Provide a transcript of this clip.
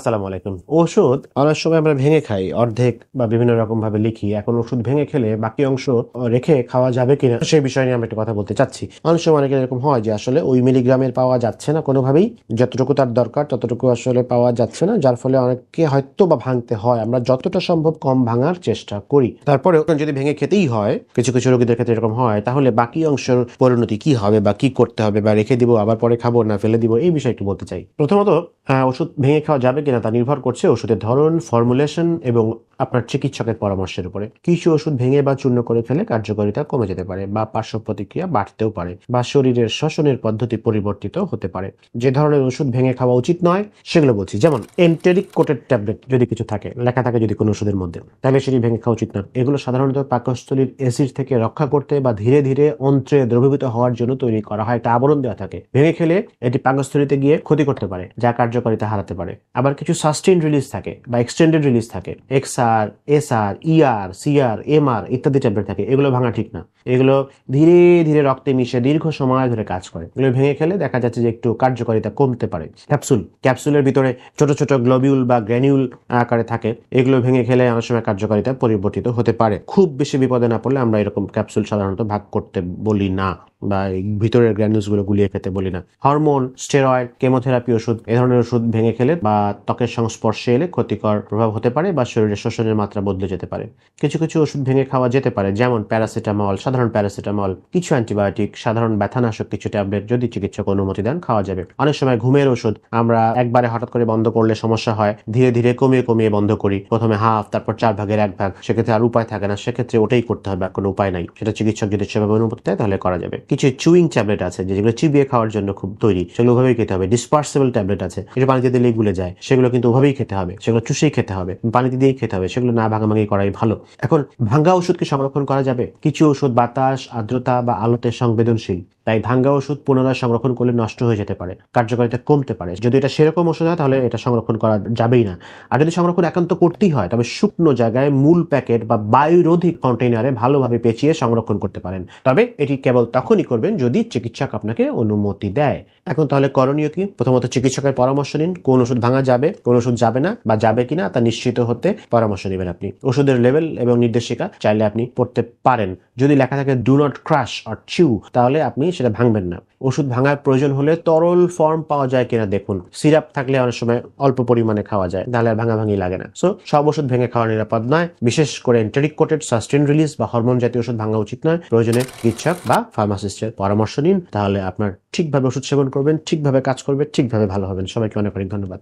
আসসালামু আলাইকুম। ওষুধ অনেক সময় আমরা ভেঙে খাই, অর্ধেক বা বিভিন্ন রকম ভাবে লিখি। এখন ওষুধ ভেঙে খেলে বাকি অংশ রেখে খাওয়া যাবে কিনা সেই বিষয় নিয়ে আমরা একটু কথা বলতে চাচ্ছি। অনেক সময় অনেকের এরকম হয় যে আসলে ওই মিলিগ্রামের পাওয়া যাচ্ছে না কোনোভাবেই, যতটুকু তার দরকার ততটুকু আসলে পাওয়া যাচ্ছে না, যার ফলে অনেককে হয়তো বা ভাঙতে হয়। আমরা যতটা সম্ভব কম ভাঙার চেষ্টা করি। তারপরেও যদি ভেঙে খেতেই হয়, কিছু কিছু রোগীদের ক্ষেত্রে এরকম হয়, তাহলে বাকি অংশের পরিণতি কি হবে বা কি করতে হবে, বা রেখে দিব আবার পরে খাবো না ফেলে দিব, এই বিষয়ে একটু বলতে চাই। প্রথমত, ওষুধ ভেঙে খাওয়া যাবে কিনা তা নির্ভর করছে ওষুধের ধরন, ফর্মুলেশন এবং আপনার চিকিৎসকের পরামর্শের উপরে। কিছু ওষুধ ভেঙে বা চূর্ণ করে ফেলে কার্যকারিতা কমে যেতে পারে, বা পার্শ্ব প্রতিক্রিয়া বাড়তেও পারে, বা শরীরের শ্বসনের পদ্ধতি পরিবর্তিত হতে পারে। যে ধরনের ওষুধ ভেঙে খাওয়া উচিত নয় সেগুলো বলছি, যেমন এন্টেরিক কোটেড ট্যাবলেট যদি কিছু থাকে, লেখা থাকে যদি কোনো ওষুধের মধ্যে, তাহলে সেটি ভেঙে খাওয়া উচিত না। এগুলো সাধারণত পাকস্থলীর অ্যাসিড থেকে রক্ষা করতে বা ধীরে ধীরে অন্ত্রে দ্রবীভূত হওয়ার জন্য তৈরি করা হয়, একটা আবরণ দেওয়া থাকে। ভেঙে খেলে এটি পাকস্থলীতে গিয়ে ক্ষতি করতে পারে, যা কার্যকারিতা হারাতে পারে। আবার কিছু সাস্টেইন রিলিজ থাকে বা এক্সটেন্ডেড রিলিজ থাকে, এক্সআর, এসআর, ইআর, সিআর, এমআর ইত্যাদি ট্যাবলেট থাকে। এগুলো ভাঙা ঠিক না। এগুলো ধীরে ধীরে রক্তে মিশে দীর্ঘ সময় ধরে কাজ করে। এগুলো ভেঙে খেলে দেখা যাচ্ছে যে একটু কার্যকারিতা কমতে পারে। ক্যাপসুলের ভিতরে ছোট ছোট গ্লোবিউল বা গ্র্যানিউল আকারে থাকে, এগুলো ভেঙে খেলে অনেক সময় কার্যকারিতা পরিবর্তিত হতে পারে। খুব বেশি বিপদে না পড়লে আমরা এরকম ক্যাপসুল সাধারণত ভাগ করতে বলি না, বা ভিতরের গ্র্যানিউলস গুলো গুলিয়ে খেতে বলি না। হরমোন, স্টেরয়েড, কেমোথেরাপি ওষুধ, এ ধরনের ওষুধ ভেঙে খেলে বা ত্বকের সংস্পর্শে এলে ক্ষতিকর প্রভাব হতে পারে, বা শরীরের শোষণের মাত্রা বদলে যেতে পারে। কিছু কিছু ওষুধ ভেঙে খাওয়া যেতে পারে, যেমন প্যারাসিটামল, সাধারণ প্যারাসিটামল, কিছু অ্যান্টিবায়োটিক, সাধারণ ব্যথানাশক কিছু ট্যাবলেট যদি চিকিৎসক অনুমতি দেন খাওয়া যাবে। অনেক সময় ঘুমের ওষুধ আমরা একবারে হঠাৎ করে বন্ধ করলে সমস্যা হয়, ধীরে ধীরে কমিয়ে কমিয়ে বন্ধ করি, প্রথমে হাফ, তারপর 4/1 সেক্ষেত্রে আর উপায় থাকে না, সেক্ষেত্রে ওটাই করতে হবে, আর কোনো উপায় নাই। সেটা চিকিৎসক যদি সেভাবে অনুমতি দেয় তাহলে করা যাবে। কিছু চুইং ট্যাবলেট আছে যেগুলো চিবিয়ে খাওয়ার জন্য খুব তৈরি, সেগুলো ওভাবেই খেতে হবে। ডিসপার্সেবল ট্যাবলেট আছে, এটা পানিতে দিলেই গুলে যায়, সেগুলো কিন্তু ওভাবেই খেতে হবে, সেগুলো চুষেই খেতে হবে, পানিতে দিয়েই খেতে হবে, সেগুলো না ভাঙাভাঙি করাই ভালো। এখন ভাঙ্গা ওষুধকে সংরক্ষণ করা যাবে? কিছু ওষুধ বাতাস, আর্দ্রতা বা আলোতে সংবেদনশীল, তাই ভাঙ্গা ওষুধ পুনরায় সংরক্ষণ করলে নষ্ট হয়ে যেতে পারে, কার্যকারিতা কমতে পারে। যদি এটা সেরকম ওষুধ হয় তাহলে এটা সংরক্ষণ করা যাবেই না। আর যদি সংরক্ষণ একান্ত করতেই হয় তবে শুকনো জায়গায় মূল প্যাকেট বা বায়ুরোধী কন্টেইনারে ভালোভাবে পেঁচিয়ে সংরক্ষণ করতে পারেন। তবে এটি কেবল তখনই করবেন যদি চিকিৎসক আপনাকে অনুমতি দেয়। এখন তাহলে করণীয় কি? প্রথমত চিকিৎসকের পরামর্শ নিন, কোন ওষুধ ভাঙা যাবে, কোন ওষুধ যাবে না বা যাবে কিনা তা নিশ্চিত হতে পরামর্শ নেবেন আপনি। ওষুধের লেভেল এবং নির্দেশিকা চাইলে আপনি পড়তে পারেন। যদি লেখা থাকে ডু নট ক্রাশ অর চিউ, তাহলে আপনি সেটা ভাঙবেন না। ওষুধ ভাঙার প্রয়োজন হলে তরল ফর্ম পাওয়া যায় কিনা দেখুন। সিরাপ থাকলে অনেক সময় অল্প পরিমাণে খাওয়া যায়, তাহলে আর ভাঙাভাঙি লাগে না। সো সব ওষুধ ভেঙে খাওয়া নিরাপদ নয়, বিশেষ করে এন্টেরিক কোটেড, সাস্টেইন রিলিজ বা হরমোন জাতীয় ওষুধ ভাঙা উচিত নয়। প্রয়োজনে চিকিৎসক বা ফার্মাসিস্টের পরামর্শ নিন, তাহলে আপনার ঠিকভাবে ওষুধ সেবন করবেন, ঠিকভাবে কাজ করবে, ঠিকভাবে ভালো হবেন। সবাইকে অনেক অনেক ধন্যবাদ।